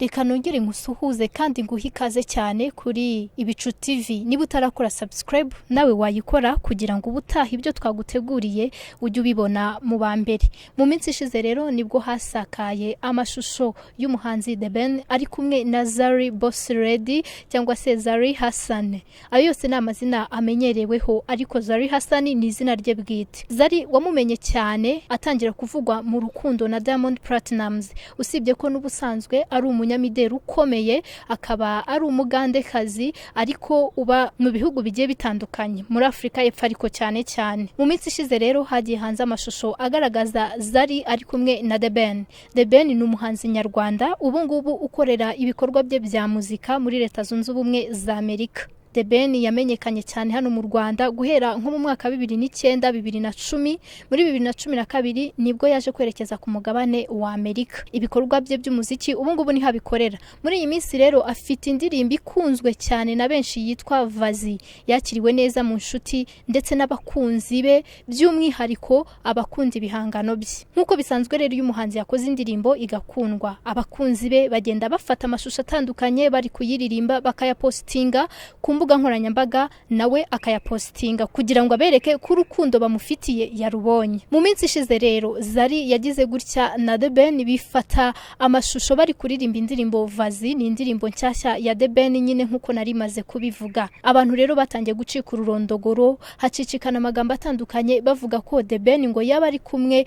reka nongere ngusuhuze kandi nguhe ikaze cyane kuri Ibicutv. Niba utarakora subscribe nawe wayikora kugira ngo ubutaha ibyo twaguteguriye ujye ubibona mu bambere. Mu minsi ishize rero nibwo hasakaye amashusho y'umuhanzi The Ben ari kumwe na Zari Boss Lady cyangwa se Zari Hassan. Ayo yose ni amazina amenyereweho, ariko Zari Hassan ni izina rye bwite. Zari wamumenye cyane atangira kuvugwa mu rukundo na Diamond Platnumz, usibye ko n'ubusanzwe ari umunyamideli ukomeye, akaba ari umugandekazi ariko uba mu bihugu bigiye bitandukanye muri Afrika y'Epfo ariko cyane. Mu minsi ishize rero hagiye hanze amashusho agaragaza Zari ari kumwe na The Ben. The Ben ni umuhanzi nyarwanda ubu ngubu ukorera ibikorwa bye bya muzika muri Leta Zunze Ubumwe za Amerika. The Ben yamenyekanye cyane hano mu Rwanda guhera nko mu mwaka 2009 2010. Muri 2012 nibwo yaje kwerekeza ku mugabane wa Amerika. Ibikorwa bye by'umuziki ubu ngubu ni habikorera. Muri iyi minsi rero afite indirimbo ikunzwe cyane na benshi yitwa Vazi, yakiriwe neza mu nshuti ndetse n'abakunzi be, by'umwihariko abakunzi bihangano bye. Nkuko bisanzwe rero uyu muhanzi yakoze indirimbo igakundwa, abakunzi be bagenda bafata amashusho atandukanye bari kuyiririmba bakayapostinga ku mbuga nkoranyambaga, nawe akayapostinga kugira ngo abereke ko urukundo bamufitiye yarubonye. Mu minsi ishize rero Zari yagize gutya na The Ben bifata amashusho bari kuririmba indirimbo Vazi. Ni indirimbo nshyashya ya The Ben nyine nkuko nari maze kubivuga. Abantu rero batangiye gucika ururondogoro, hacicikana amagambo atandukanye bavuga ko The Ben ngo yaba ari kumwe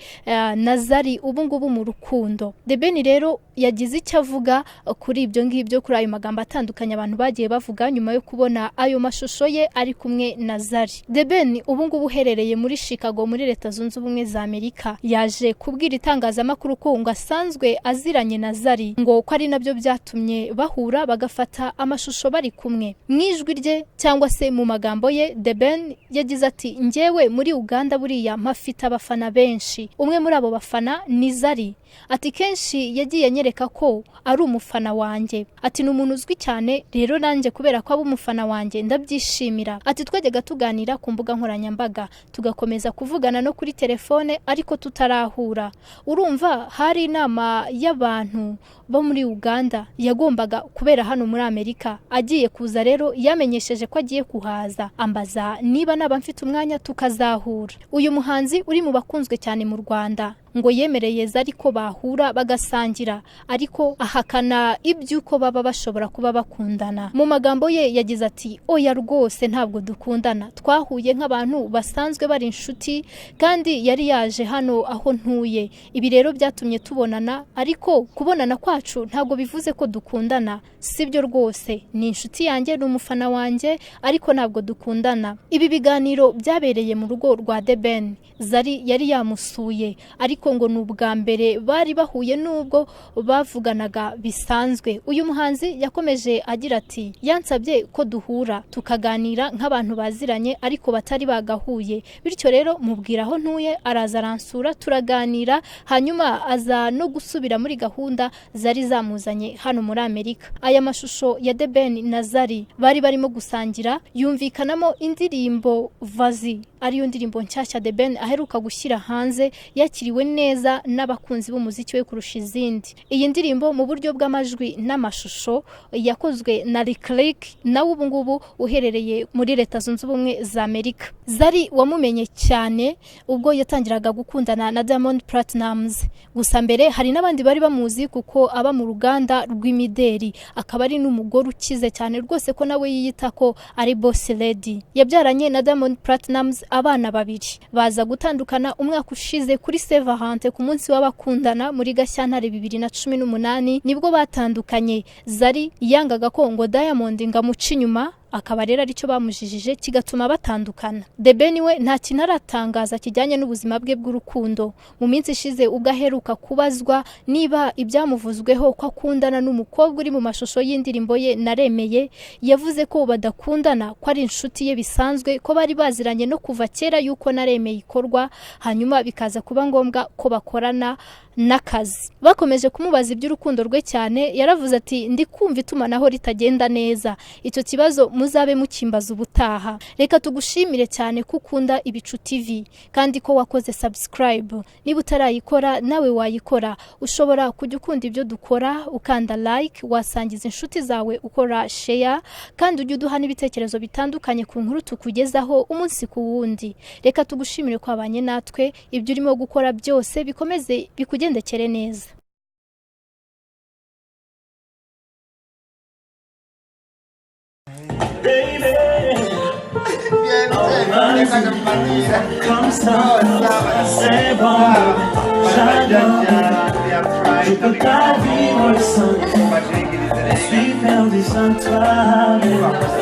na Zari ubu ngubu mu rukundo. The Ben rero yagize icyo avuga kuri ibyo ngibyo, kuri ayo magambo atandukanye abantu bagiye bavuga nyuma yo kubona ayo mashusho ye ari kumwe na Zari. The Ben ubu ngubu uherereye muri Chicago muri Leta Zunze Ubumwe za Amerika yaje kubwira itangazamakuru ko ngo asanzwe aziranye na Zari, ngo ko ari nabyo byatumye bahura bagafata amashusho bari kumwe. Mwijwi rye cyangwa se mu magambo ye The Ben yagize ati, njyewe muri Uganda buriya mpafite abafana benshi, umwe muri abo bafana ni Zari. Ati kenshi yagiye anyereka ko ari umufana wanjye. Ati ni umuntu uzwi cyane, rero nanjye kubera ko aba umufana wanjye ndabyishimira. Ati twajyaga tuganira ku mbuga nkoranyambaga, tugakomeza kuvugana no kuri telefone ariko tutarahura. Urumva hari inama y'abantu bo muri Uganda yagombaga kubera hano muri Amerika. Agiye kuza rero yamenyesheje ko agiye kuhaza, ambaza niba naba mfite umwanya tukazahura. Uyu muhanzi uri mu bakunzwe cyane mu Rwanda ngo yemereye Zari ko bahura bagasangira, ariko ahakana ibyuko baba bashobora kuba bakundana. Mu magambo ye yagize ati, oya rwose ntabwo dukundana, twahuye nk'abantu basanzwe bari inshuti kandi yari yaje hano aho ntuye. Ibi rero byatumye tubonana, ariko kubonana kwacu ntabwo bivuze ko dukundana. Sibyo rwose, ni inshuti yanjye n'umufana wanjye ariko ntabwo dukundana. Ibi biganiro byabereye mu rugo rwa The Ben. Zari yari yamusuye ariko ngo n'ubwa mbere bari bahuye nubwo bavuganaga bisanzwe. Uyu muhanzi yakomeje agira ati, yansabye ko duhura tukaganira nk'abantu baziranye ariko batari bagahuye, bityo rero mubwira aho ntuye araza aransura turaganira, hanyuma aza no gusubira muri gahunda Zari zamuzanye hano muri Amerika. Aya mashusho ya The Ben na Zari bari barimo gusangira yumvikanamo indirimbo Vazi, ariyo ndirimbo nshyashya The Ben aheruka gushyira hanze, yakiriwe neza n'abakunzi b'umuziki we kurusha izindi. Iyi ndirimbo mu buryo bw'amajwi n'amashusho yakozwe na Click, nawe ubu ngubu uherereye muri Leta Zunze Ubumwe za Amerika. Zari wamumenye cyane ubwo yatangiraga gukundana na Diamond Platnumz, gusa mbere hari n'abandi bari bamuzi kuko aba mu ruganda rw'imideli, akaba ari n'umugore ukize cyane rwose ko nawe yiyita ko ari Boss Lady. Yabyaranye na Diamond Platnumz abana babiri, baza gutandukana umwaka ushize kuri Sevahante ku munsi w'abakundana muri Gashyantare 2018 nibwo batandukanye. Zari yangaga ko ngo Diamond ngamuca inyuma, akaba rero aricyo bamujijije kigatuma batandukana. The Ben we nta kintu aratangaza kijyanye n'ubuzima bwe bw'urukundo. Mu minsi ishize ubwo aheruka kubazwa niba ibyamuvuzweho ko akundana n'umukobwa uri mu mashusho y'indirimbo ye Naremeye, yavuze ko badakundana, ko ari inshuti ye bisanzwe, ko bari baziranye no kuva kera yuko Naremeye ikorwa, hanyuma bikaza kuba ngombwa ko bakorana n'akazi. Bakomeje kumubaza iby'urukundo rwe cyane, yaravuze ati ndi kumva itumanaho ritagenda neza. Icyo kibazo muzabe mukimbaza ubutaha. Reka tugushimire cyane ko ukunda Ibicutv kandi ko wakoze subscribe. Niba utarayikora nawe wayikora. Ushobora kujya ukunda ibyo dukora ukanda like, wasangiza inshuti zawe ukora share, kandi ujye uduha n'ibitekerezo bitandukanye ku nkuru tukugezaho umunsi ku wundi. Reka tugushimire ko abanye natwe, ibyo urimo gukora byose bikomeze bikugendekere neza. Sweet melodies on